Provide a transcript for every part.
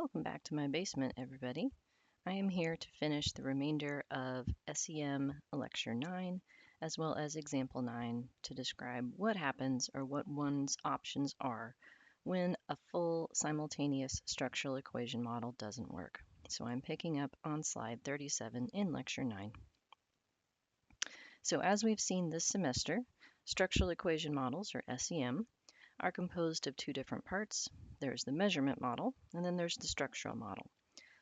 Welcome back to my basement, everybody. I am here to finish the remainder of SEM Lecture 9, as well as Example 9, to describe what happens or what one's options are when a full simultaneous structural equation model doesn't work. So I'm picking up on slide 37 in Lecture 9. So as we've seen this semester, structural equation models, or SEM, are composed of two different parts. There's the measurement model, and then there's the structural model.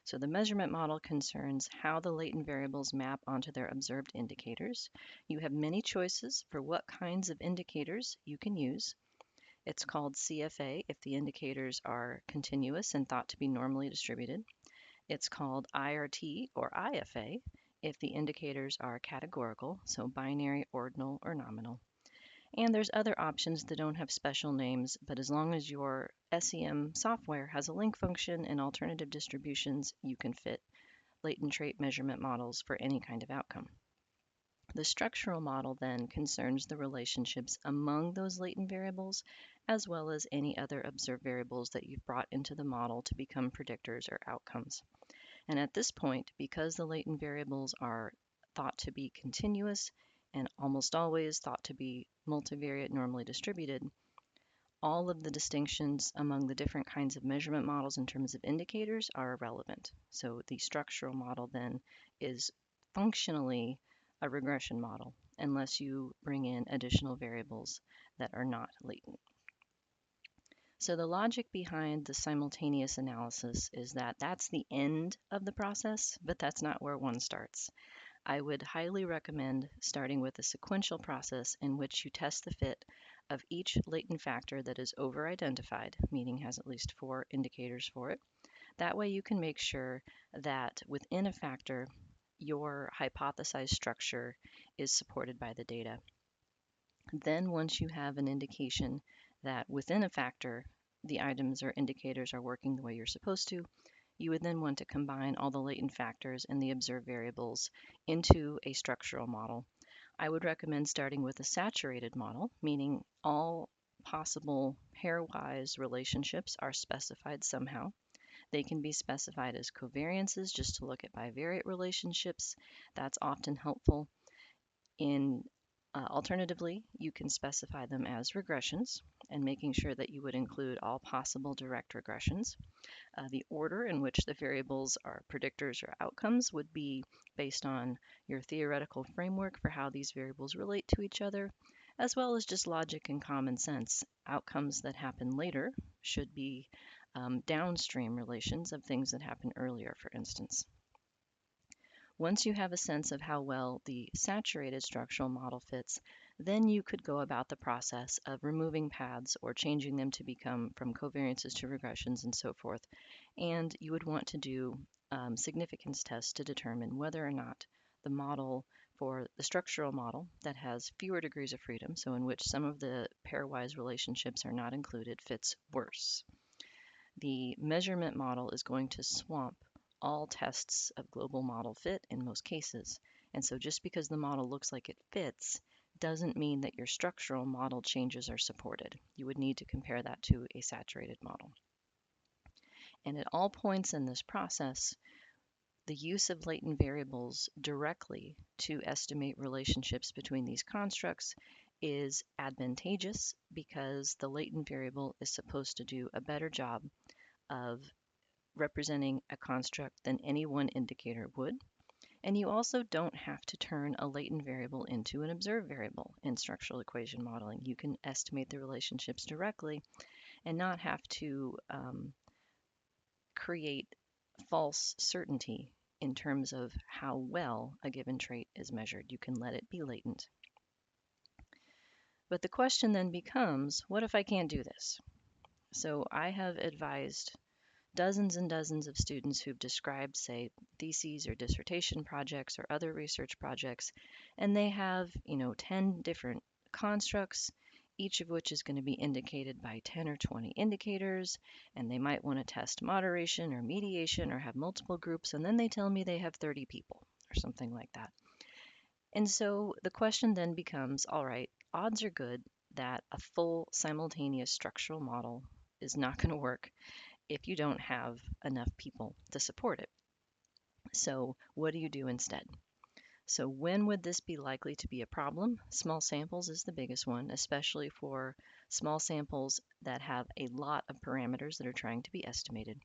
So the measurement model concerns how the latent variables map onto their observed indicators. You have many choices for what kinds of indicators you can use. It's called CFA if the indicators are continuous and thought to be normally distributed. It's called IRT or IFA if the indicators are categorical, so binary, ordinal, or nominal. And there's other options that don't have special names, but as long as your SEM software has a link function and alternative distributions, you can fit latent trait measurement models for any kind of outcome. The structural model then concerns the relationships among those latent variables, as well as any other observed variables that you've brought into the model to become predictors or outcomes. And at this point, because the latent variables are thought to be continuous and almost always thought to be multivariate normally distributed, all of the distinctions among the different kinds of measurement models in terms of indicators are irrelevant. So the structural model then is functionally a regression model unless you bring in additional variables that are not latent. So the logic behind the simultaneous analysis is that that's the end of the process, but that's not where one starts. I would highly recommend starting with a sequential process in which you test the fit of each latent factor that is over-identified, meaning has at least 4 indicators for it. That way you can make sure that within a factor, your hypothesized structure is supported by the data. Then once you have an indication that within a factor, the items or indicators are working the way you're supposed to, you would then want to combine all the latent factors and the observed variables into a structural model. I would recommend starting with a saturated model, meaning all possible pairwise relationships are specified somehow. They can be specified as covariances just to look at bivariate relationships. That's often helpful. Alternatively, you can specify them as regressions and making sure that you would include all possible direct regressions. The order in which the variables are predictors or outcomes would be based on your theoretical framework for how these variables relate to each other, as well as just logic and common sense. Outcomes that happen later should be downstream relations of things that happen earlier, for instance. Once you have a sense of how well the saturated structural model fits, then you could go about the process of removing paths or changing them to become from covariances to regressions and so forth. And you would want to do significance tests to determine whether or not the model for the structural model that has fewer degrees of freedom, so in which some of the pairwise relationships are not included, fits worse. The measurement model is going to swamp all tests of global model fit in most cases. And so just because the model looks like it fits doesn't mean that your structural model changes are supported. You would need to compare that to a saturated model. And at all points in this process, the use of latent variables directly to estimate relationships between these constructs is advantageous because the latent variable is supposed to do a better job of representing a construct than any one indicator would. And you also don't have to turn a latent variable into an observed variable in structural equation modeling. You can estimate the relationships directly and not have to create false certainty in terms of how well a given trait is measured. You can let it be latent. But the question then becomes, what if I can't do this? So I have advised dozens and dozens of students who've described, say, theses or dissertation projects or other research projects, and they have, 10 different constructs, each of which is going to be indicated by 10 or 20 indicators, and they might want to test moderation or mediation or have multiple groups, and then they tell me they have 30 people or something like that. And so the question then becomes, all right, odds are good that a full simultaneous structural model is not going to work. if you don't have enough people to support it. So what do you do instead? So when would this be likely to be a problem? Small samples is the biggest one, especially for small samples that have a lot of parameters that are trying to be estimated.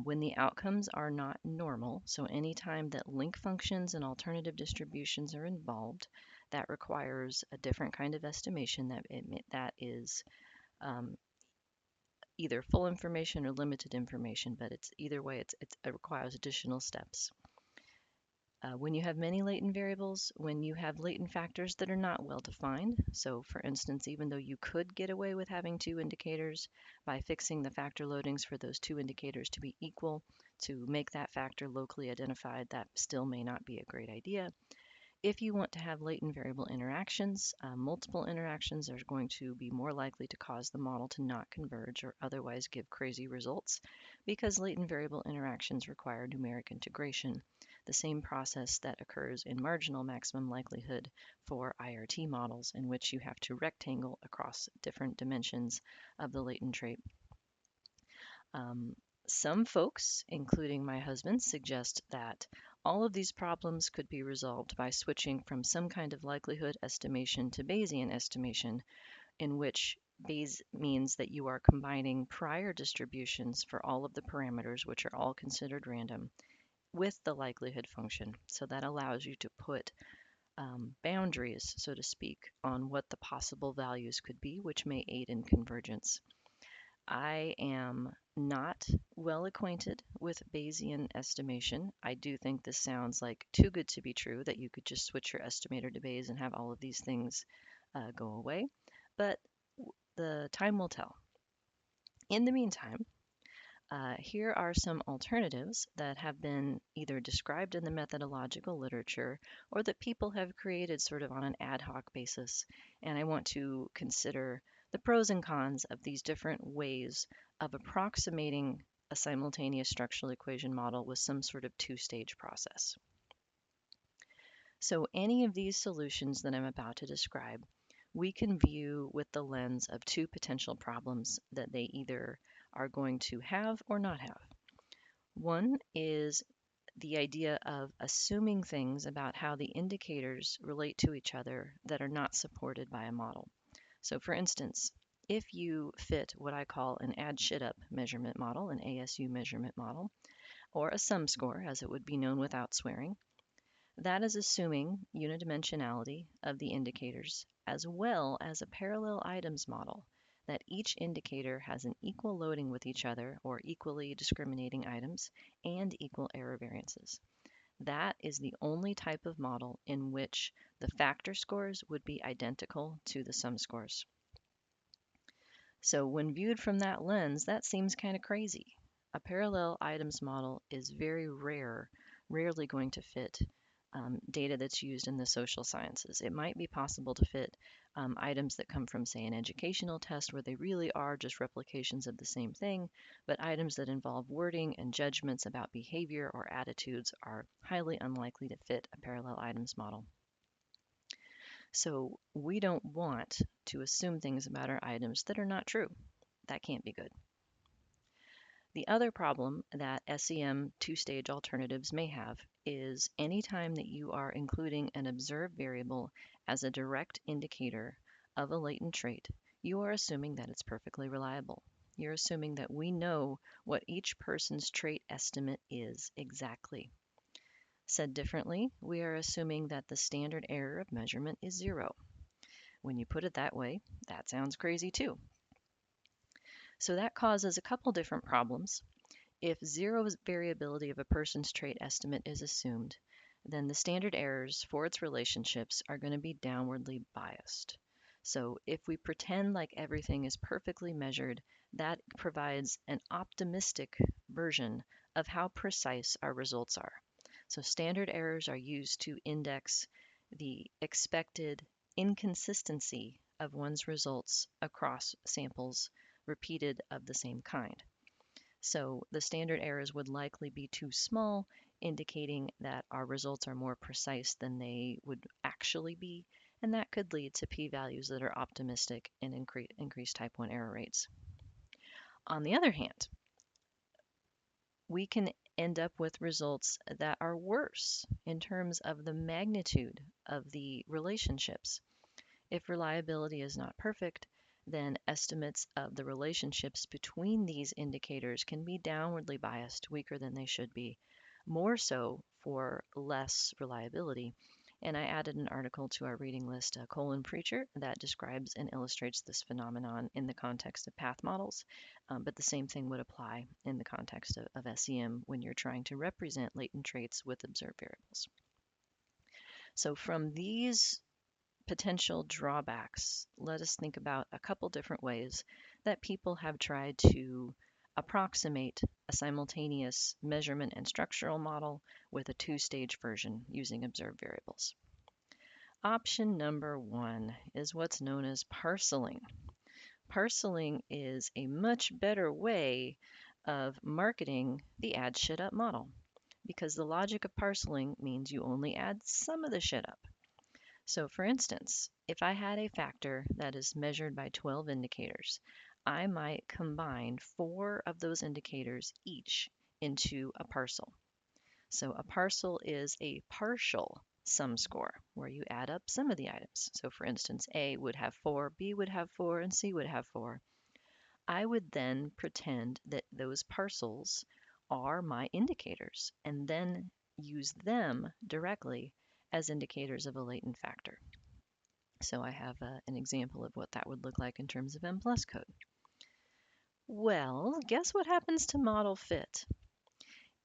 When the outcomes are not normal, so anytime that link functions and alternative distributions are involved, that requires a different kind of estimation that is um, either full information or limited information, but it's either way, it requires additional steps. When you have many latent variables, when you have latent factors that are not well defined, so for instance, even though you could get away with having two indicators by fixing the factor loadings for those two indicators to be equal to make that factor locally identified, that still may not be a great idea. If you want to have latent variable interactions, multiple interactions are going to be more likely to cause the model to not converge or otherwise give crazy results because latent variable interactions require numeric integration, the same process that occurs in marginal maximum likelihood for IRT models in which you have to rectangle across different dimensions of the latent trait. Um, some folks, including my husband, suggest that all of these problems could be resolved by switching from some kind of likelihood estimation to Bayesian estimation, in which Bayes means that you are combining prior distributions for all of the parameters, which are all considered random, with the likelihood function. So that allows you to put boundaries, so to speak, on what the possible values could be, which may aid in convergence. I am not well acquainted with Bayesian estimation. I do think this sounds like too good to be true that you could just switch your estimator to Bayes and have all of these things go away, but the time will tell. In the meantime, here are some alternatives that have been either described in the methodological literature or that people have created sort of on an ad hoc basis. And I want to consider the pros and cons of these different ways of approximating a simultaneous structural equation model with some sort of two-stage process. So any of these solutions that I'm about to describe, we can view with the lens of two potential problems that they either are going to have or not have. One is the idea of assuming things about how the indicators relate to each other that are not supported by a model. So for instance, if you fit what I call an add shit up measurement model, an ASU measurement model, or a sum score as it would be known without swearing, that is assuming unidimensionality of the indicators as well as a parallel items model, that each indicator has an equal loading with each other or equally discriminating items and equal error variances. That is the only type of model in which the factor scores would be identical to the sum scores. So when viewed from that lens, that seems kind of crazy. A parallel items model is very rarely going to fit data that's used in the social sciences. It might be possible to fit items that come from, say, an educational test where they really are just replications of the same thing, but items that involve wording and judgments about behavior or attitudes are highly unlikely to fit a parallel items model. So we don't want to assume things about our items that are not true. That can't be good. The other problem that SEM two-stage alternatives may have is anytime that you are including an observed variable as a direct indicator of a latent trait, you are assuming that it's perfectly reliable. You're assuming that we know what each person's trait estimate is exactly. Said differently, we are assuming that the standard error of measurement is 0. When you put it that way, that sounds crazy too. So that causes a couple different problems. If 0 variability of a person's trait estimate is assumed, then the standard errors for its relationships are going to be downwardly biased. So if we pretend like everything is perfectly measured, that provides an optimistic version of how precise our results are. So standard errors are used to index the expected inconsistency of one's results across samples repeated of the same kind. So the standard errors would likely be too small, indicating that our results are more precise than they would actually be, and that could lead to p-values that are optimistic and increased type 1 error rates. On the other hand, we can end up with results that are worse in terms of the magnitude of the relationships. If reliability is not perfect, then estimates of the relationships between these indicators can be downwardly biased, weaker than they should be, more so for less reliability. And I added an article to our reading list, Colin Preacher, that describes and illustrates this phenomenon in the context of path models. But the same thing would apply in the context of SEM when you're trying to represent latent traits with observed variables. So from these potential drawbacks, let us think about a couple different ways that people have tried to approximate a simultaneous measurement and structural model with a two-stage version using observed variables. Option number one is what's known as parceling. Parceling is a much better way of marketing the add shit up model because the logic of parceling means you only add some of the shit up. So for instance, if I had a factor that is measured by 12 indicators, I might combine 4 of those indicators each into a parcel. So a parcel is a partial sum score where you add up some of the items. So for instance, A would have 4, B would have 4, and C would have 4. I would then pretend that those parcels are my indicators and then use them directly as indicators of a latent factor. So I have an example of what that would look like in terms of M+ code. Well, guess what happens to model fit?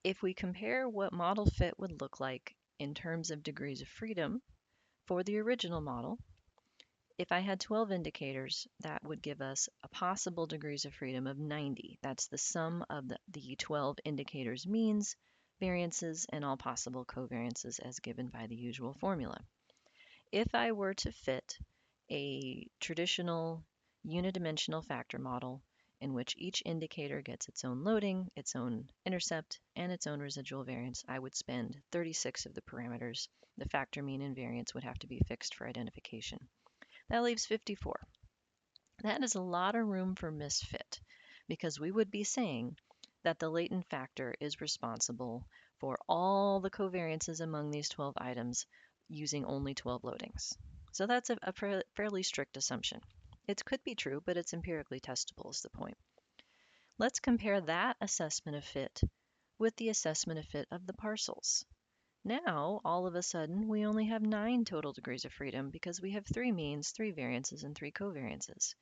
If we compare what model fit would look like in terms of degrees of freedom for the original model, if I had 12 indicators, that would give us a possible degrees of freedom of 90. That's the sum of the 12 indicators means, variances, and all possible covariances as given by the usual formula. If I were to fit a traditional unidimensional factor model in which each indicator gets its own loading, its own intercept, and its own residual variance, I would spend 36 of the parameters. The factor mean and variance would have to be fixed for identification. That leaves 54. That is a lot of room for misfit because we would be saying that the latent factor is responsible for all the covariances among these 12 items using only 12 loadings. So that's a fairly strict assumption. It could be true, but it's empirically testable is the point. Let's compare that assessment of fit with the assessment of fit of the parcels. Now, all of a sudden, we only have 9 total degrees of freedom because we have 3 means, 3 variances, and 3 covariances.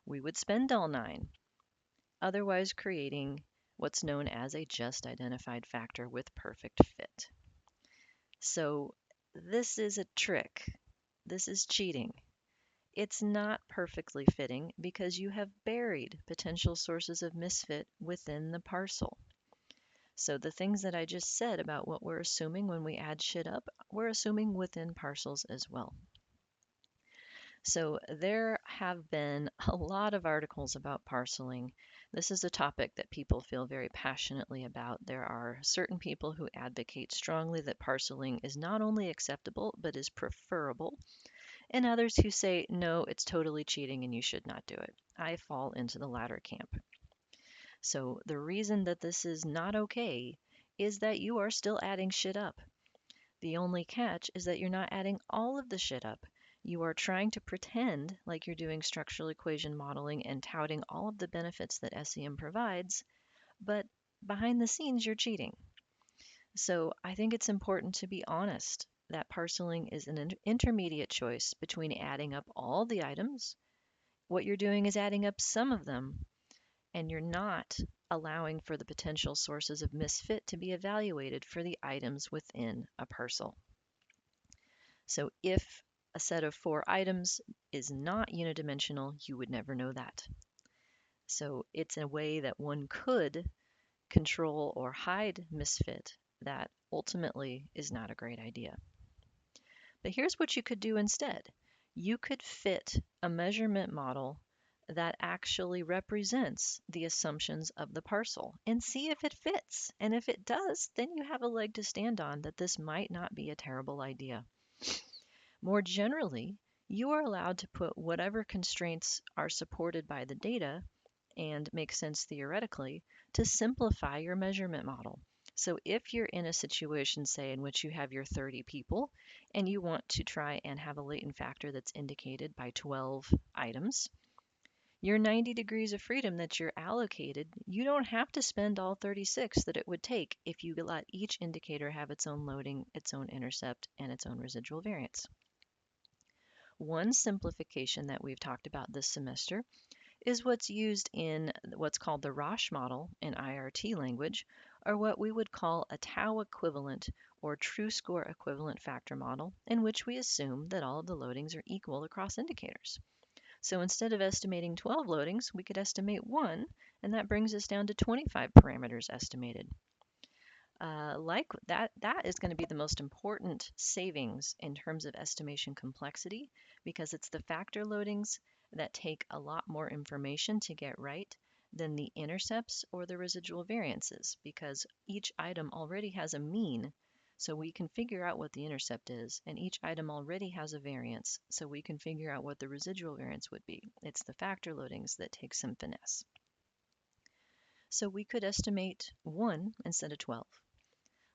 We would spend all 9, otherwise creating what's known as a just identified factor with perfect fit. So this is a trick. This is cheating. It's not perfectly fitting because you have buried potential sources of misfit within the parcel. So the things that I just said about what we're assuming when we add shit up, we're assuming within parcels as well. So there have been a lot of articles about parceling. This is a topic that people feel very passionately about. There are certain people who advocate strongly that parceling is not only acceptable, but is preferable, and others who say, no, it's totally cheating and you should not do it. I fall into the latter camp. So the reason that this is not okay is that you are still adding shit up. The only catch is that you're not adding all of the shit up. You are trying to pretend like you're doing structural equation modeling and touting all of the benefits that SEM provides, but behind the scenes you're cheating. So I think it's important to be honest that parceling is an intermediate choice between adding up all the items. What you're doing is adding up some of them, and you're not allowing for the potential sources of misfit to be evaluated for the items within a parcel. So if a set of 4 items is not unidimensional, you would never know that. So it's a way that one could control or hide misfit that ultimately is not a great idea. But here's what you could do instead. You could fit a measurement model that actually represents the assumptions of the parcel and see if it fits. And if it does, then you have a leg to stand on that this might not be a terrible idea. More generally, you are allowed to put whatever constraints are supported by the data and makes sense theoretically to simplify your measurement model. So if you're in a situation, say, in which you have your 30 people and you want to try and have a latent factor that's indicated by 12 items, your 90 degrees of freedom that you're allocated, you don't have to spend all 36 that it would take if you let each indicator have its own loading, its own intercept, and its own residual variance. One simplification that we've talked about this semester is what's used in what's called the Roche model in IRT language, or what we would call a tau equivalent or true score equivalent factor model, in which we assume that all of the loadings are equal across indicators. So instead of estimating 12 loadings, we could estimate one, and that brings us down to 25 parameters estimated. Like that is going to be the most important savings in terms of estimation complexity, because it's the factor loadings that take a lot more information to get right than the intercepts or the residual variances, because each item already has a mean, so we can figure out what the intercept is, and each item already has a variance, so we can figure out what the residual variance would be. It's the factor loadings that take some finesse. So we could estimate 1 instead of 12.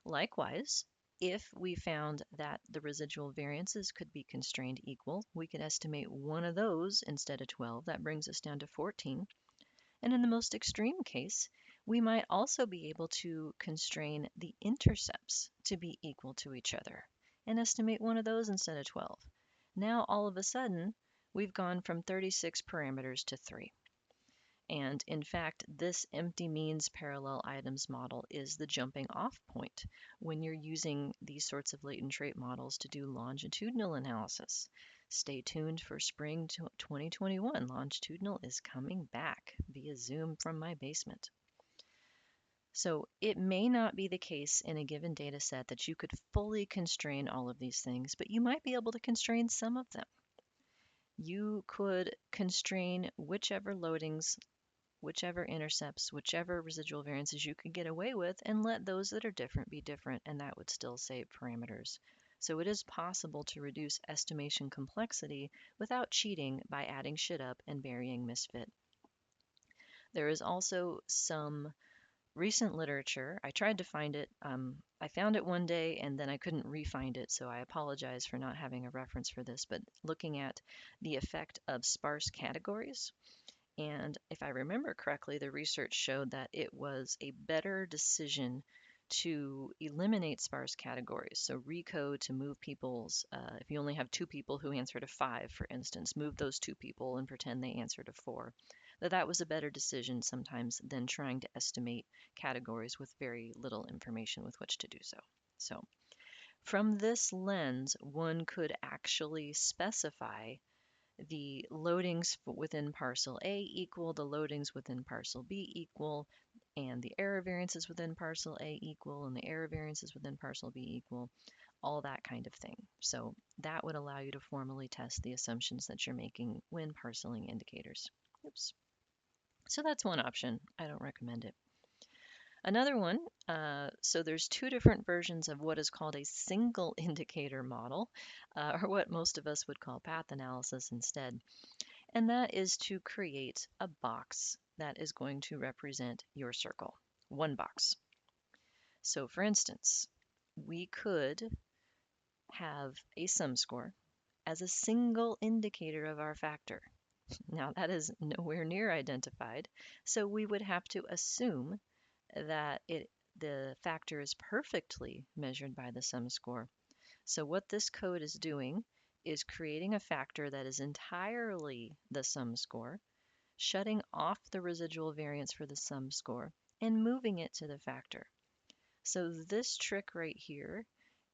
Likewise, if we found that the residual variances could be constrained equal, we could estimate one of those instead of 12. That brings us down to 14. And in the most extreme case, we might also be able to constrain the intercepts to be equal to each other and estimate one of those instead of 12. Now, all of a sudden, we've gone from 36 parameters to 3. And in fact, this empty means parallel items model is the jumping off point when you're using these sorts of latent trait models to do longitudinal analysis. Stay tuned for spring 2021. Longitudinal is coming back via Zoom from my basement. So it may not be the case in a given data set that you could fully constrain all of these things, but you might be able to constrain some of them. You could constrain whichever loadings, whichever intercepts, whichever residual variances you could get away with, and let those that are different be different, and that would still save parameters. So it is possible to reduce estimation complexity without cheating by adding shit up and burying misfit. There is also some recent literature. I tried to find it. I found it one day and then I couldn't re-find it, so I apologize for not having a reference for this, but looking at the effect of sparse categories. And if I remember correctly, the research showed that it was a better decision to eliminate sparse categories. So recode to move people's, if you only have 2 people who answered a 5, for instance, move those 2 people and pretend they answered a 4. That was a better decision sometimes than trying to estimate categories with very little information with which to do so. So from this lens, one could actually specify the loadings within parcel A equal, the loadings within parcel B equal, and the error variances within parcel A equal, and the error variances within parcel B equal, all that kind of thing. So that would allow you to formally test the assumptions that you're making when parceling indicators. Oops. So that's one option. I don't recommend it. Another one, so there's 2 different versions of what is called a single indicator model, or what most of us would call path analysis instead. And that is to create a box that is going to represent your circle, one box. So for instance, we could have a sum score as a single indicator of our factor. Now that is nowhere near identified, so we would have to assume that the factor is perfectly measured by the sum score. So what this code is doing is creating a factor that is entirely the sum score, shutting off the residual variance for the sum score, and moving it to the factor. So this trick right here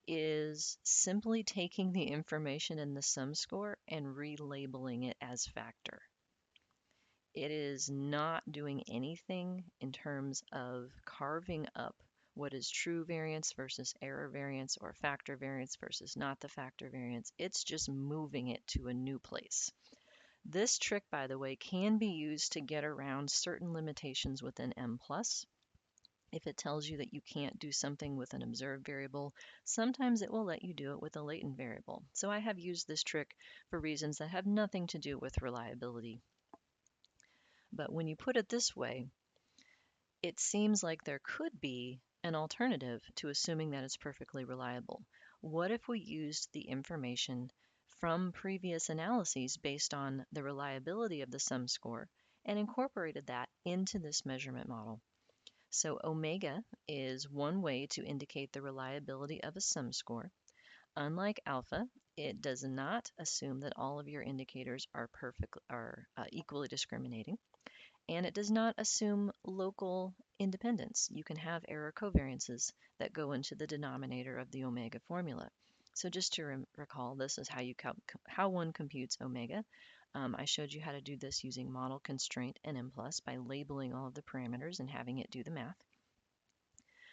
is simply taking the information in the sum score and relabeling it as factor. It is not doing anything in terms of carving up what is true variance versus error variance or factor variance versus not the factor variance. It's just moving it to a new place. This trick, by the way, can be used to get around certain limitations within M+. If it tells you that you can't do something with an observed variable, sometimes it will let you do it with a latent variable. So I have used this trick for reasons that have nothing to do with reliability. But when you put it this way, it seems like there could be an alternative to assuming that it's perfectly reliable. What if we used the information from previous analyses based on the reliability of the sum score and incorporated that into this measurement model? So omega is one way to indicate the reliability of a sum score. Unlike alpha, it does not assume that all of your indicators are equally discriminating, and it does not assume local independence. You can have error covariances that go into the denominator of the omega formula. So just to recall, this is how one computes omega. I showed you how to do this using model constraint and M plus by labeling all of the parameters and having it do the math.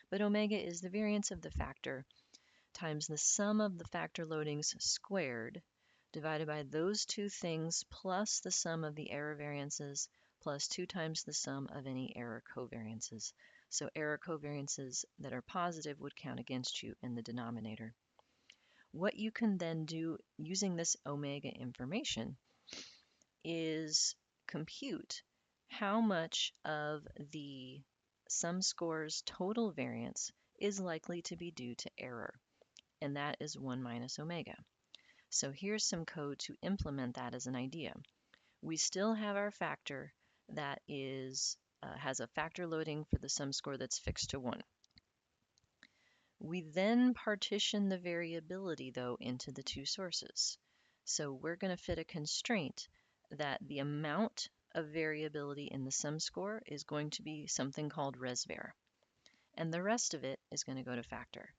But omega is the variance of the factor times the sum of the factor loadings squared divided by those two things plus the sum of the error variances plus 2 times the sum of any error covariances. So error covariances that are positive would count against you in the denominator. What you can then do using this omega information is compute how much of the sum score's total variance is likely to be due to error, and that is 1 minus omega. So here's some code to implement that as an idea. We still have our factor that has a factor loading for the sum score that's fixed to 1. We then partition the variability, though, into the two sources. So we're going to fit a constraint that the amount of variability in the sum score is going to be something called resvar, and the rest of it is going to go to factor.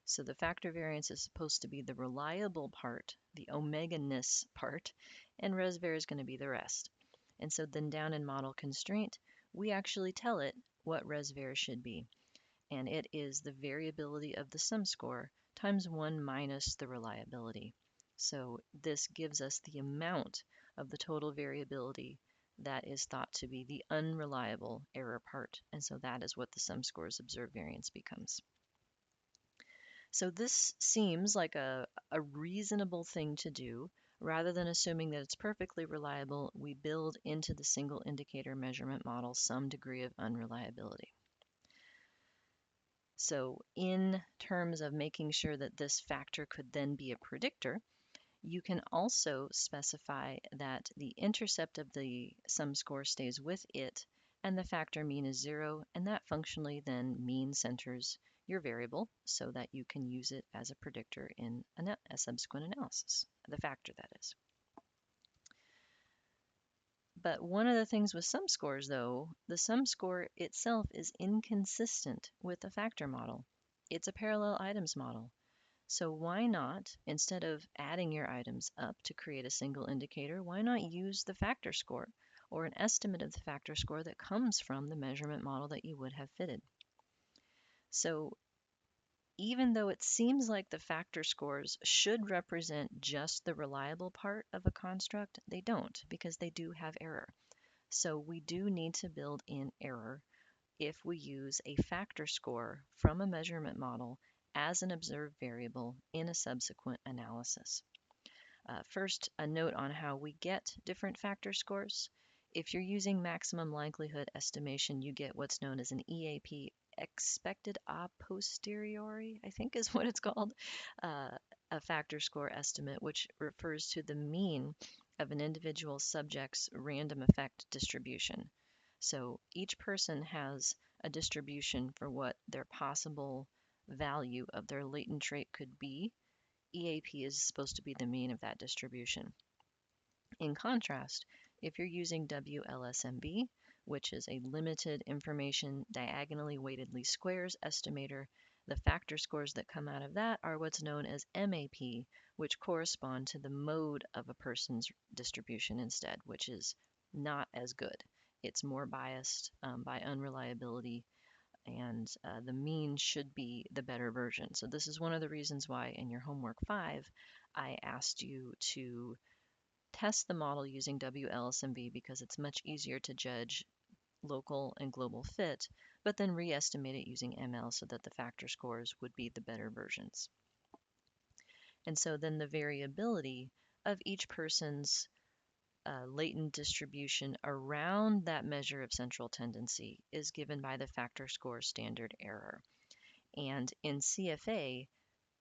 So the factor variance is supposed to be the reliable part, the omega-ness part, and resvar is going to be the rest. And so then down in model constraint, we actually tell it what resvar should be. And it is the variability of the sum score times 1 minus the reliability. So this gives us the amount of the total variability that is thought to be the unreliable error part. And so that is what the sum score's observed variance becomes. So this seems like a reasonable thing to do. Rather than assuming that it's perfectly reliable, we build into the single indicator measurement model some degree of unreliability. So in terms of making sure that this factor could then be a predictor, you can also specify that the intercept of the sum score stays with it and the factor mean is 0, and that functionally then mean centers your variable so that you can use it as a predictor in a subsequent analysis, the factor that is. But one of the things with sum scores, though, the sum score itself is inconsistent with the factor model. It's a parallel items model. So why not, instead of adding your items up to create a single indicator, why not use the factor score or an estimate of the factor score that comes from the measurement model that you would have fitted? So even though it seems like the factor scores should represent just the reliable part of a construct, they don't, because they do have error. So we do need to build in error if we use a factor score from a measurement model as an observed variable in a subsequent analysis. First, a note on how we get different factor scores. If you're using maximum likelihood estimation, you get what's known as an EAP, expected a posteriori, I think is what it's called, a factor score estimate, which refers to the mean of an individual subject's random effect distribution. So each person has a distribution for what their possible value of their latent trait could be. EAP is supposed to be the mean of that distribution. In contrast, if you're using WLSMB, which is a limited information diagonally weighted least squares estimator, the factor scores that come out of that are what's known as MAP, which correspond to the mode of a person's distribution instead, which is not as good. It's more biased by unreliability, and the mean should be the better version. So this is one of the reasons why in your homework 5, I asked you to test the model using WLSMB because it's much easier to judge local and global fit, but then re-estimate it using ML so that the factor scores would be the better versions. And so then the variability of each person's latent distribution around that measure of central tendency is given by the factor score standard error. And in CFA,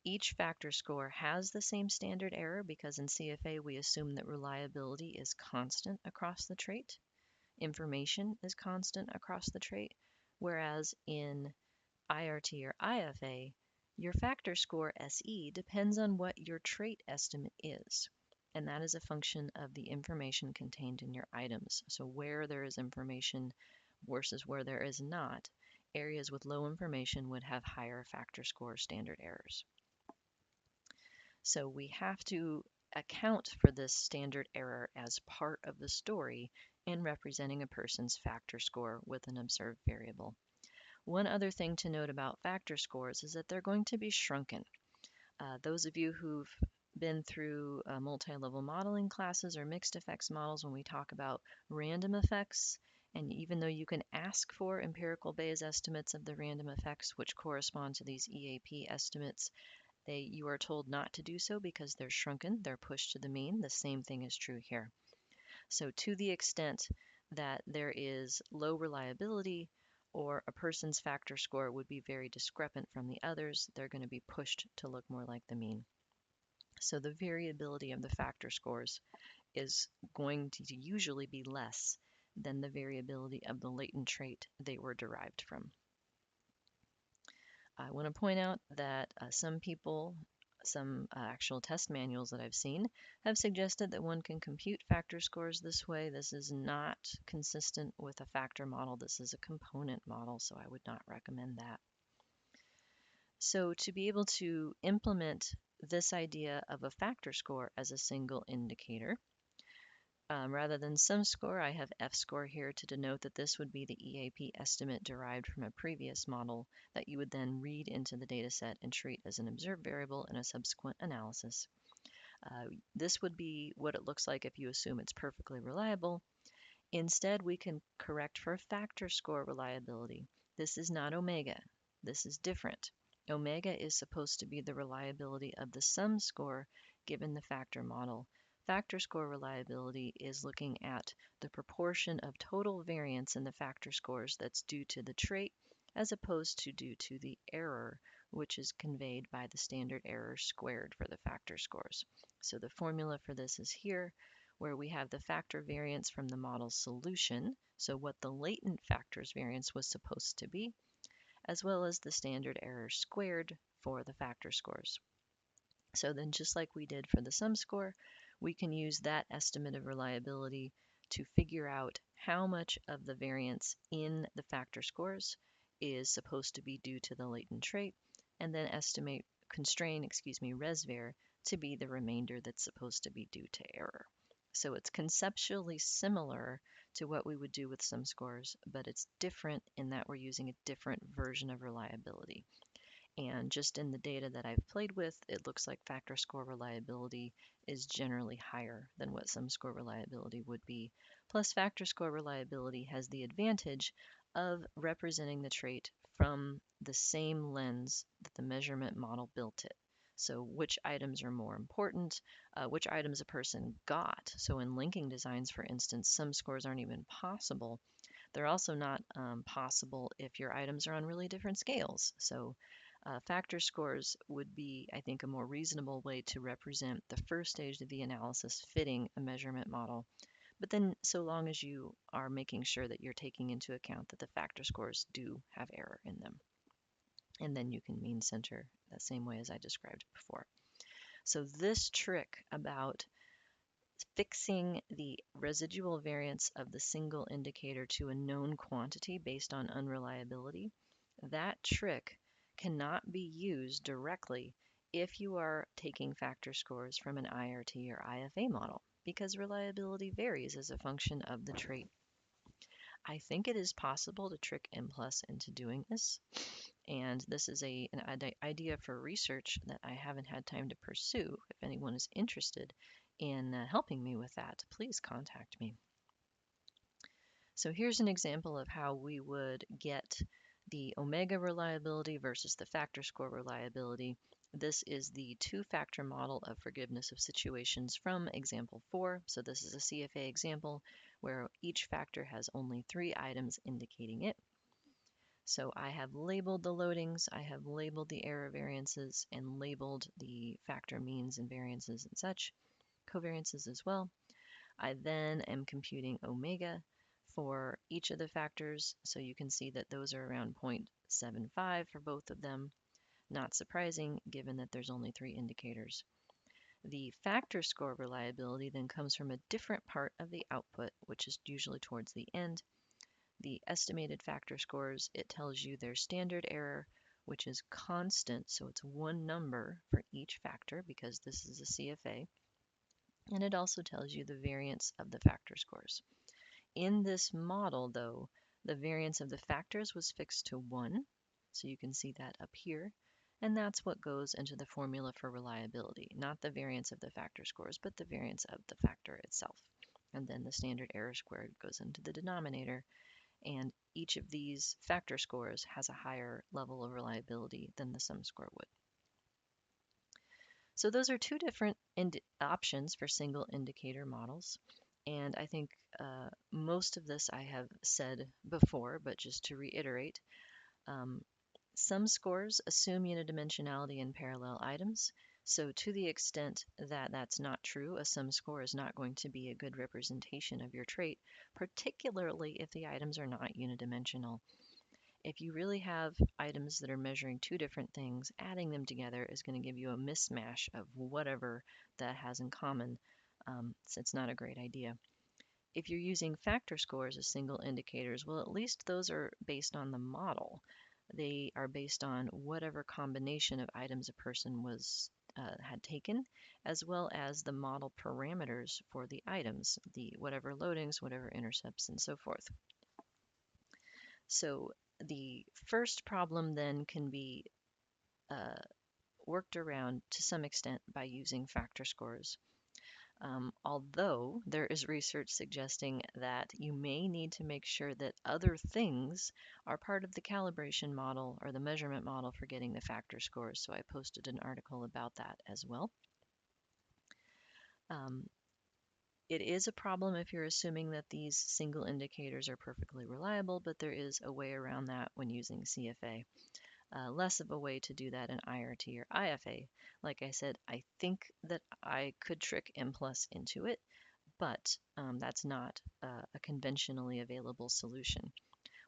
each factor score has the same standard error because in CFA we assume that reliability is constant across the trait, information is constant across the trait, whereas in IRT or IFA, your factor score SE depends on what your trait estimate is. And that is a function of the information contained in your items. So where there is information versus where there is not, areas with low information would have higher factor score standard errors. So we have to account for this standard error as part of the story in representing a person's factor score with an observed variable. One other thing to note about factor scores is that they're going to be shrunken. Those of you who've been through multi-level modeling classes or mixed effects models, when we talk about random effects, and even though you can ask for empirical Bayes estimates of the random effects, which correspond to these EAP estimates, you are told not to do so because they're shrunken, they're pushed to the mean. The same thing is true here. So to the extent that there is low reliability or a person's factor score would be very discrepant from the others, they're going to be pushed to look more like the mean. So the variability of the factor scores is going to usually be less than the variability of the latent trait they were derived from. I want to point out that some actual test manuals that I've seen have suggested that one can compute factor scores this way. This is not consistent with a factor model. This is a component model, so I would not recommend that. So to be able to implement this idea of a factor score as a single indicator, rather than sum score, I have F score here to denote that this would be the EAP estimate derived from a previous model that you would then read into the data set and treat as an observed variable in a subsequent analysis. This would be what it looks like if you assume it's perfectly reliable. Instead, we can correct for factor score reliability. This is not omega. This is different. Omega is supposed to be the reliability of the sum score given the factor model. Factor score reliability is looking at the proportion of total variance in the factor scores that's due to the trait as opposed to due to the error, which is conveyed by the standard error squared for the factor scores. So the formula for this is here, where we have the factor variance from the model's solution, so what the latent factors variance was supposed to be, as well as the standard error squared for the factor scores. So then just like we did for the sum score, we can use that estimate of reliability to figure out how much of the variance in the factor scores is supposed to be due to the latent trait, and then constrain resvar to be the remainder that's supposed to be due to error. So it's conceptually similar to what we would do with sum scores, but it's different in that we're using a different version of reliability. And just in the data that I've played with, it looks like factor score reliability is generally higher than what sum score reliability would be. Plus, factor score reliability has the advantage of representing the trait from the same lens that the measurement model built it. So which items are more important, which items a person got. So in linking designs, for instance, sum scores aren't even possible. They're also not possible if your items are on really different scales. So factor scores would be, I think, a more reasonable way to represent the first stage of the analysis fitting a measurement model. But then so long as you are making sure that you're taking into account that the factor scores do have error in them. And then you can mean center the same way as I described before. So this trick about fixing the residual variance of the single indicator to a known quantity based on unreliability, that trick cannot be used directly if you are taking factor scores from an IRT or IFA model, because reliability varies as a function of the trait. I think it is possible to trick M+ into doing this, and this is an idea for research that I haven't had time to pursue. If anyone is interested in helping me with that, please contact me. So here's an example of how we would get the omega reliability versus the factor score reliability. This is the two-factor model of forgiveness of situations from example 4. So this is a CFA example where each factor has only 3 items indicating it. So I have labeled the loadings, I have labeled the error variances, and labeled the factor means and variances and such, covariances as well. I then am computing omega for each of the factors, so you can see that those are around 0.75 for both of them. Not surprising, given that there's only 3 indicators. The factor score reliability then comes from a different part of the output, which is usually towards the end. The estimated factor scores, it tells you their standard error, which is constant, so it's one number for each factor because this is a CFA. And it also tells you the variance of the factor scores. In this model, though, the variance of the factors was fixed to 1, so you can see that up here, and that's what goes into the formula for reliability, not the variance of the factor scores, but the variance of the factor itself. And then the standard error squared goes into the denominator, and each of these factor scores has a higher level of reliability than the sum score would. So those are two different options for single indicator models. And I think most of this I have said before, but just to reiterate, some scores assume unidimensionality in parallel items. So to the extent that that's not true, a sum score is not going to be a good representation of your trait, particularly if the items are not unidimensional. If you really have items that are measuring two different things, adding them together is going to give you a mismatch of whatever that has in common. So it's not a great idea. If you're using factor scores as single indicators, well, at least those are based on the model. They are based on whatever combination of items a person had taken, as well as the model parameters for the items, the whatever loadings, whatever intercepts, and so forth. So the first problem then can be worked around to some extent by using factor scores. Although there is research suggesting that you may need to make sure that other things are part of the calibration model or the measurement model for getting the factor scores. So I posted an article about that as well. It is a problem if you're assuming that these single indicators are perfectly reliable, but there is a way around that when using CFA. Less of a way to do that in IRT or IFA. Like I said, I think that I could trick M+ into it, but that's not a conventionally available solution.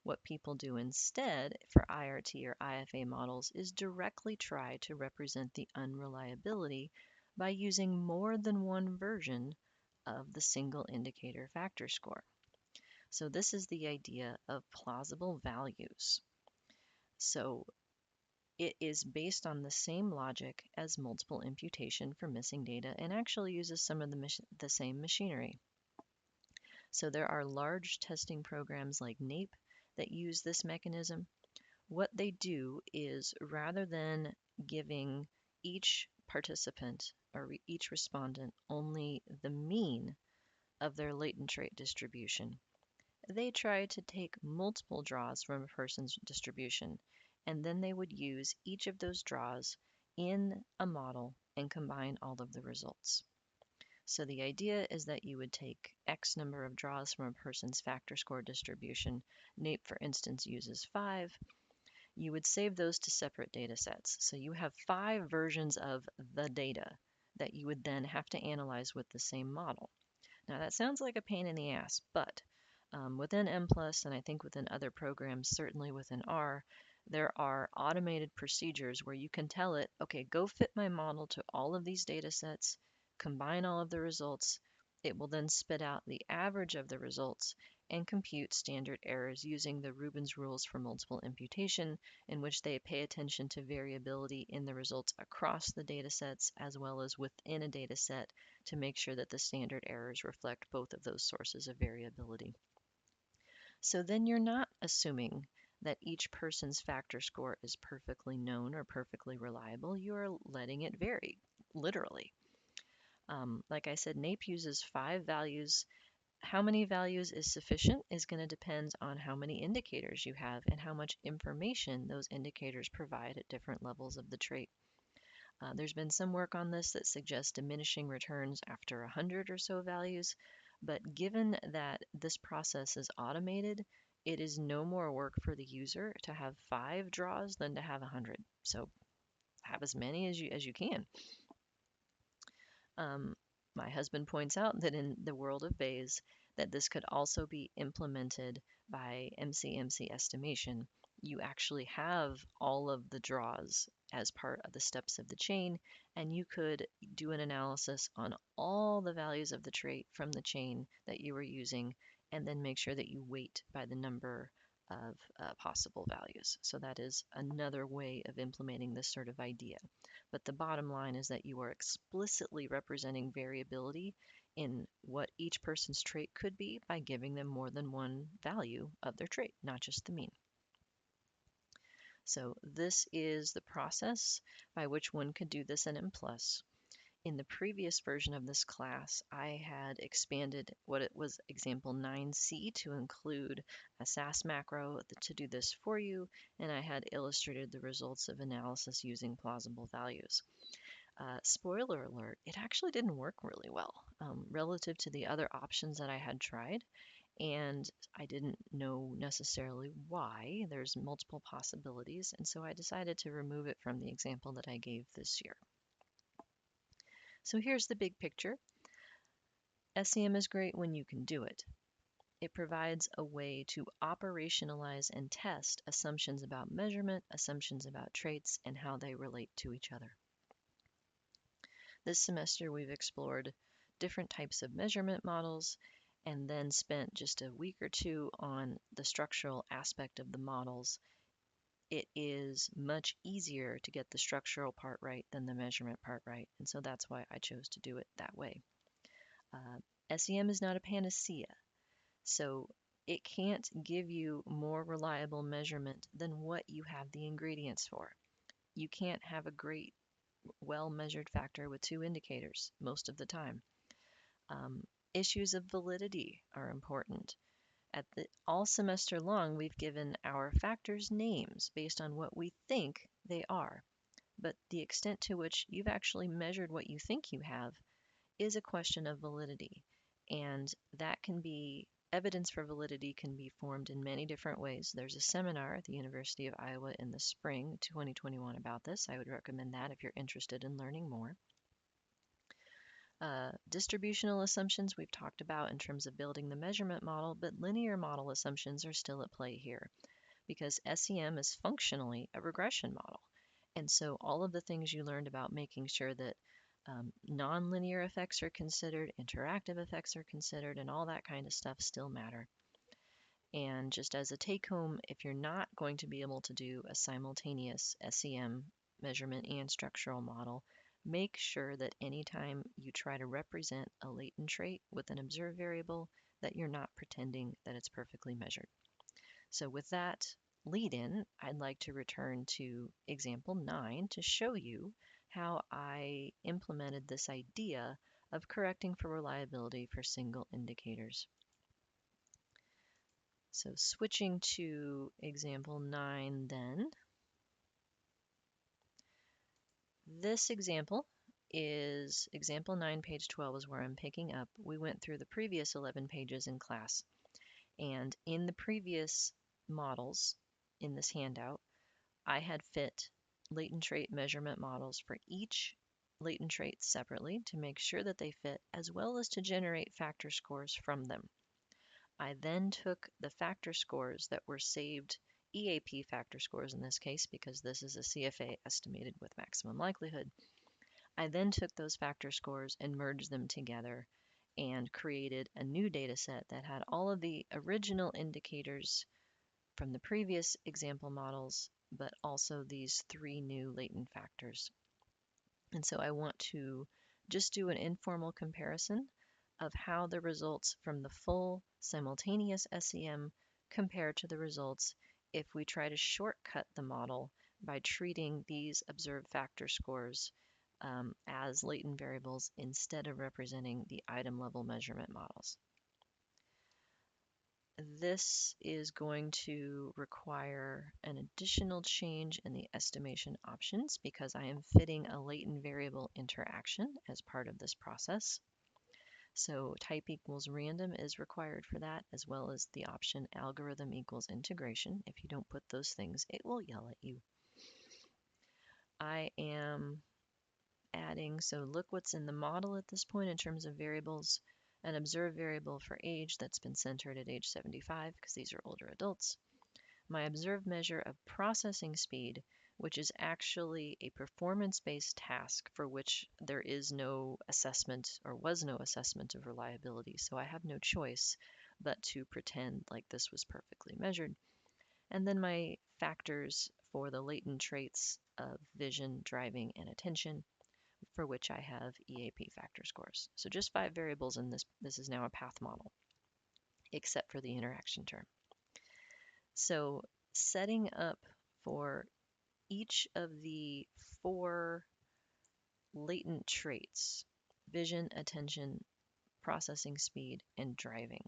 What people do instead for IRT or IFA models is directly try to represent the unreliability by using more than one version of the single indicator factor score. So this is the idea of plausible values. So it is based on the same logic as multiple imputation for missing data and actually uses some of the same machinery. So there are large testing programs like NAEP that use this mechanism. What they do is rather than giving each participant or each respondent only the mean of their latent trait distribution, they try to take multiple draws from a person's distribution, and then they would use each of those draws in a model and combine all of the results. So the idea is that you would take X number of draws from a person's factor score distribution. NAEP, for instance, uses 5. You would save those to separate data sets. So you have 5 versions of the data that you would then have to analyze with the same model. Now that sounds like a pain in the ass, but within M+, and I think within other programs, certainly within R, there are automated procedures where you can tell it, okay, go fit my model to all of these data sets, combine all of the results. It will then spit out the average of the results and compute standard errors using the Rubin's rules for multiple imputation, in which they pay attention to variability in the results across the data sets as well as within a data set to make sure that the standard errors reflect both of those sources of variability. So then you're not assuming that each person's factor score is perfectly known or perfectly reliable. You are letting it vary, literally. Like I said, NAEP uses 5 values. How many values is sufficient is going to depend on how many indicators you have and how much information those indicators provide at different levels of the trait. There's been some work on this that suggests diminishing returns after 100 or so values, but given that this process is automated, it is no more work for the user to have 5 draws than to have 100. So have as many as you can. Um, my husband points out that in the world of Bayes, that this could also be implemented by MC estimation. You actually have all of the draws as part of the steps of the chain, and you could do an analysis on all the values of the trait from the chain that you were using, and then make sure that you weight by the number of possible values. So that is another way of implementing this sort of idea. But the bottom line is that you are explicitly representing variability in what each person's trait could be by giving them more than one value of their trait, not just the mean. So this is the process by which one could do this in M+. In the previous version of this class, I had expanded what it was example 9C to include a SAS macro to do this for you, and I had illustrated the results of analysis using plausible values. Spoiler alert, it actually didn't work really well relative to the other options that I had tried, and I didn't know necessarily why. There's multiple possibilities, and so I decided to remove it from the example that I gave this year. So here's the big picture. SEM is great when you can do it. It provides a way to operationalize and test assumptions about measurement, assumptions about traits, and how they relate to each other. This semester we've explored different types of measurement models and then spent just a week or two on the structural aspect of the models. It is much easier to get the structural part right than the measurement part right, and so that's why I chose to do it that way. SEM is not a panacea, so it can't give you more reliable measurement than what you have the ingredients for. You can't have a great, well-measured factor with 2 indicators most of the time. Issues of validity are important. All semester long, we've given our factors names based on what we think they are, but the extent to which you've actually measured what you think you have is a question of validity, and that can be evidence for validity can be formed in many different ways. There's a seminar at the University of Iowa in the spring 2021 about this. I would recommend that if you're interested in learning more. Distributional assumptions we've talked about in terms of building the measurement model, but linear model assumptions are still at play here because SEM is functionally a regression model. And so all of the things you learned about making sure that nonlinear effects are considered, interactive effects are considered, and all that kind of stuff still matter. And just as a take home, if you're not going to be able to do a simultaneous SEM measurement and structural model, make sure that anytime you try to represent a latent trait with an observed variable, that you're not pretending that it's perfectly measured. So with that lead-in, I'd like to return to example 9 to show you how I implemented this idea of correcting for reliability for single indicators. So switching to example 9 then. This example is example 9, page 12 is where I'm picking up. We went through the previous 11 pages in class. And in the previous models in this handout, I had fit latent trait measurement models for each latent trait separately to make sure that they fit, as well as to generate factor scores from them. I then took the factor scores that were saved, EAP factor scores in this case, because this is a CFA estimated with maximum likelihood. I then took those factor scores and merged them together and created a new data set that had all of the original indicators from the previous example models, but also these 3 new latent factors. And so I want to just do an informal comparison of how the results from the full simultaneous SEM compare to the results if we try to shortcut the model by treating these observed factor scores as latent variables instead of representing the item level measurement models. this is going to require an additional change in the estimation options because I am fitting a latent variable interaction as part of this process. So type equals random is required for that, as well as the option algorithm equals integration. If you don't put those things, it will yell at you. I am adding, so look what's in the model at this point in terms of variables. An observed variable for age that's been centered at age 75 because these are older adults. My observed measure of processing speed, which is actually a performance-based task for which there is no assessment or was no assessment of reliability. So I have no choice but to pretend like this was perfectly measured. And then my factors for the latent traits of vision, driving, and attention, for which I have EAP factor scores. So just 5 variables in this. This is now a path model, except for the interaction term. So setting up for each of the 4 latent traits, vision, attention, processing speed, and driving,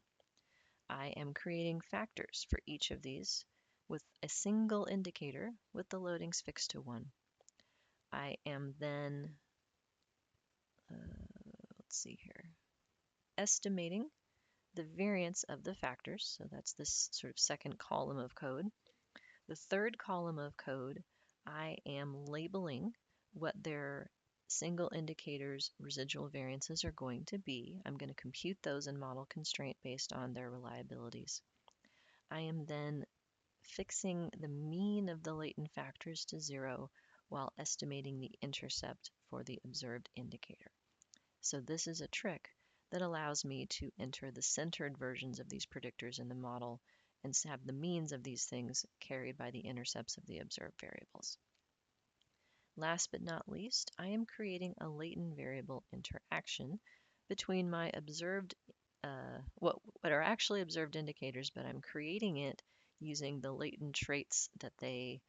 I am creating factors for each of these with a single indicator with the loadings fixed to 1. I am then, let's see here, estimating the variance of the factors. So that's this sort of second column of code. The third column of code, I am labeling what their single indicators residual variances are going to be. I'm going to compute those in model constraint based on their reliabilities. I am then fixing the mean of the latent factors to 0 while estimating the intercept for the observed indicator. So this is a trick that allows me to enter the centered versions of these predictors in the model and have the means of these things carried by the intercepts of the observed variables. Last but not least, I am creating a latent variable interaction between my observed, what are actually observed indicators, but I'm creating it using the latent traits that they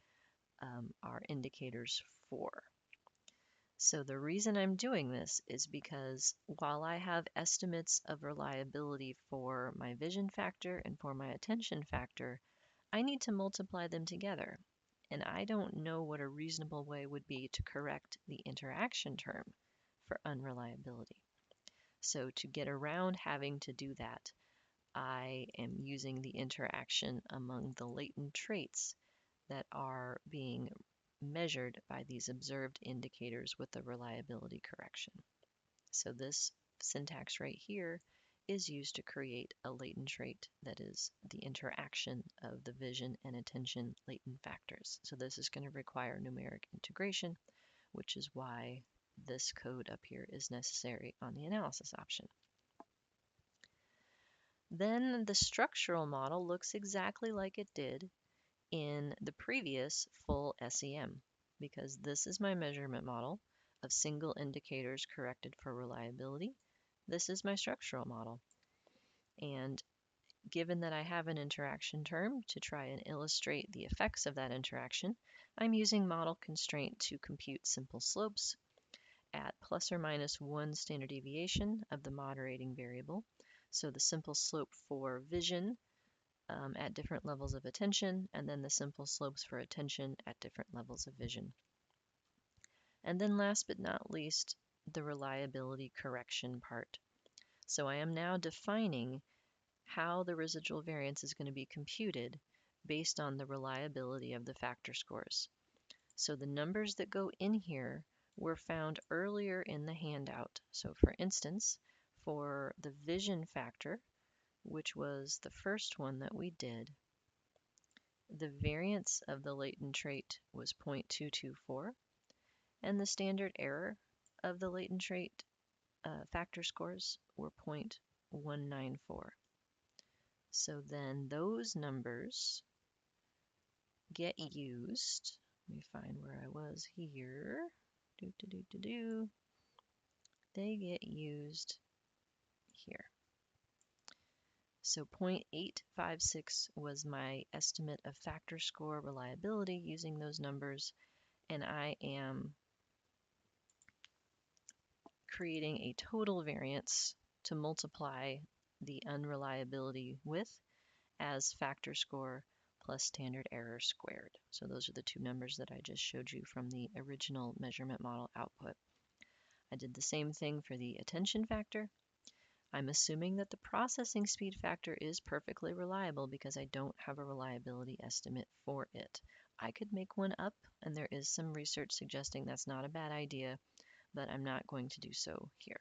are indicators for. So the reason I'm doing this is because while I have estimates of reliability for my vision factor and for my attention factor, I need to multiply them together. And I don't know what a reasonable way would be to correct the interaction term for unreliability. So to get around having to do that, I am using the interaction among the latent traits that are being measured by these observed indicators with the reliability correction. So this syntax right here is used to create a latent trait that is the interaction of the vision and attention latent factors. So this is going to require numeric integration, which is why this code up here is necessary on the analysis option. Then the structural model looks exactly like it did in the previous full SEM, because this is my measurement model of single indicators corrected for reliability. This is my structural model. And given that I have an interaction term to try and illustrate the effects of that interaction, I'm using model constraint to compute simple slopes at plus or minus 1 standard deviation of the moderating variable. So the simple slope for vision at different levels of attention, and then the simple slopes for attention at different levels of vision. And then last but not least, the reliability correction part. So I am now defining how the residual variance is going to be computed based on the reliability of the factor scores. So the numbers that go in here were found earlier in the handout. So for instance, for the vision factor, which was the first one that we did, the variance of the latent trait was 0.224, and the standard error of the latent trait factor scores were 0.194. So then those numbers get used. Let me find where I was here. They get used here. So 0.856 was my estimate of factor score reliability using those numbers, and I am creating a total variance to multiply the unreliability with, as factor score plus standard error squared. So those are the two numbers that I just showed you from the original measurement model output. I did the same thing for the attention factor. I'm assuming that the processing speed factor is perfectly reliable because I don't have a reliability estimate for it. I could make one up, and there is some research suggesting that's not a bad idea, but I'm not going to do so here.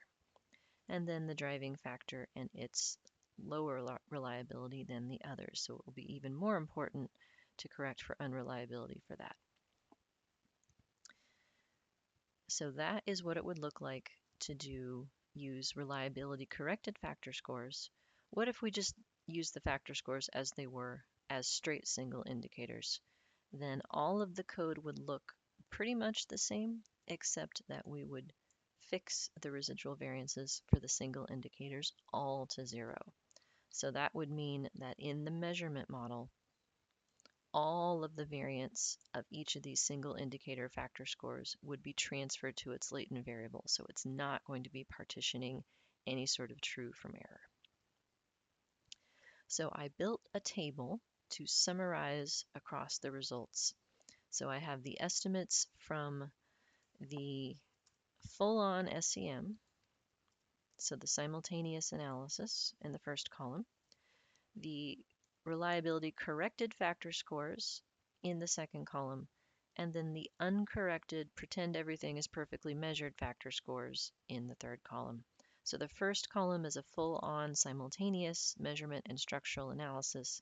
And then the driving factor and its lower reliability than the others, so it will be even more important to correct for unreliability for that. So that is what it would look like to use reliability corrected factor scores. What if we just use the factor scores as they were, as straight single indicators? Then all of the code would look pretty much the same, except that we would fix the residual variances for the single indicators all to 0. So that would mean that in the measurement model, all of the variance of each of these single indicator factor scores would be transferred to its latent variable. So it's not going to be partitioning any sort of true from error. So I built a table to summarize across the results. So I have the estimates from the full-on SEM, so the simultaneous analysis in the first column, the reliability corrected factor scores in the second column, and then the uncorrected pretend everything is perfectly measured factor scores in the third column. So the first column is a full-on simultaneous measurement and structural analysis.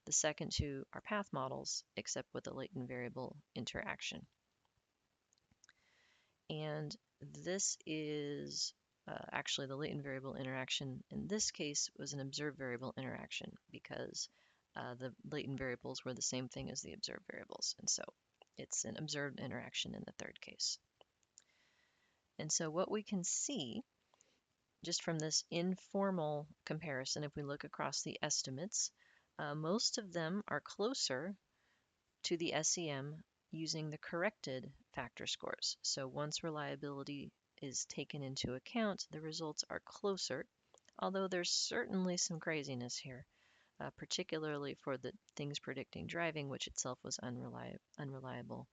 The second two are path models, except with a latent variable interaction. And this is actually the latent variable interaction in this case was an observed variable interaction because the latent variables were the same thing as the observed variables. And so it's an observed interaction in the third case. And so what we can see just from this informal comparison, if we look across the estimates, most of them are closer to the SEM using the corrected factor scores. So once reliability is taken into account, the results are closer, although there's certainly some craziness here, particularly for the things predicting driving, which itself was unreliable.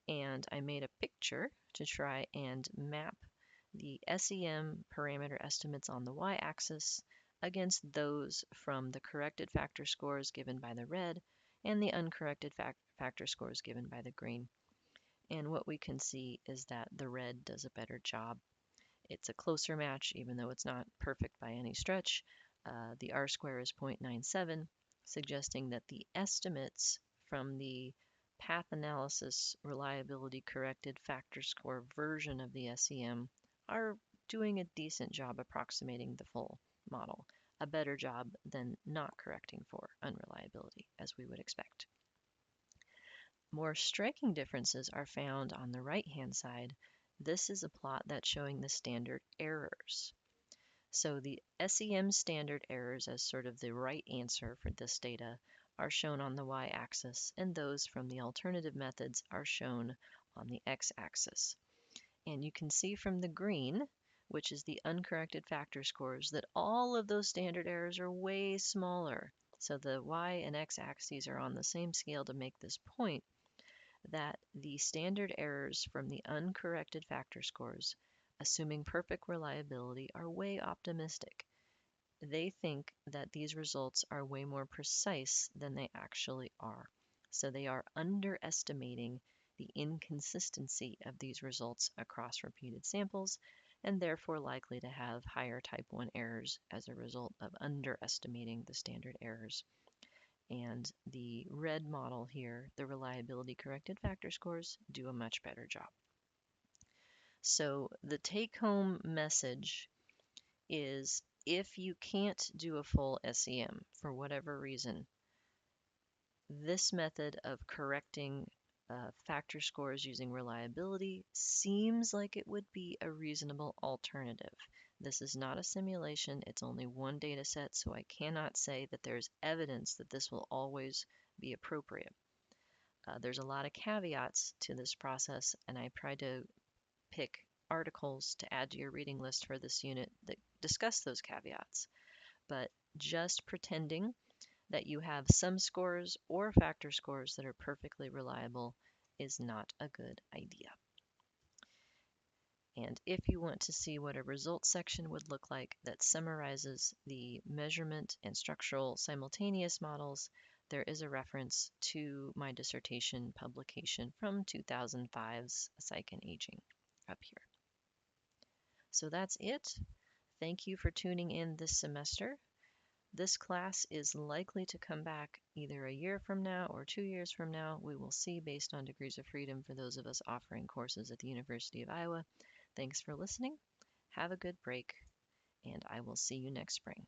And I made a picture to try and map the SEM parameter estimates on the y-axis against those from the corrected factor scores given by the red and the uncorrected factor scores given by the green. And what we can see is that the red does a better job. It's a closer match, even though it's not perfect by any stretch. The R-square is 0.97, suggesting that the estimates from the path analysis reliability corrected factor score version of the SEM are doing a decent job approximating the full model, a better job than not correcting for unreliability, as we would expect. More striking differences are found on the right-hand side. This is a plot that's showing the standard errors. So the SEM standard errors as sort of the right answer for this data are shown on the y-axis, and those from the alternative methods are shown on the x-axis. And you can see from the green, which is the uncorrected factor scores, that all of those standard errors are way smaller. So the y and x-axes are on the same scale to make this point, that the standard errors from the uncorrected factor scores, assuming perfect reliability, are way optimistic. They think that these results are way more precise than they actually are. So they are underestimating the inconsistency of these results across repeated samples, and therefore likely to have higher type 1 errors as a result of underestimating the standard errors. And the red model here, the reliability corrected factor scores, do a much better job. So the take-home message is if you can't do a full SEM for whatever reason, this method of correcting factor scores using reliability seems like it would be a reasonable alternative. This is not a simulation, it's only one data set, so I cannot say that there's evidence that this will always be appropriate. There's a lot of caveats to this process, and I tried to pick articles to add to your reading list for this unit that discuss those caveats. But just pretending that you have sum scores or factor scores that are perfectly reliable is not a good idea. And if you want to see what a results section would look like that summarizes the measurement and structural simultaneous models, there is a reference to my dissertation publication from 2005's Psych and Aging up here. So that's it. Thank you for tuning in this semester. This class is likely to come back either a year from now or 2 years from now. We will see based on degrees of freedom for those of us offering courses at the University of Iowa. Thanks for listening. Have a good break, and I will see you next spring.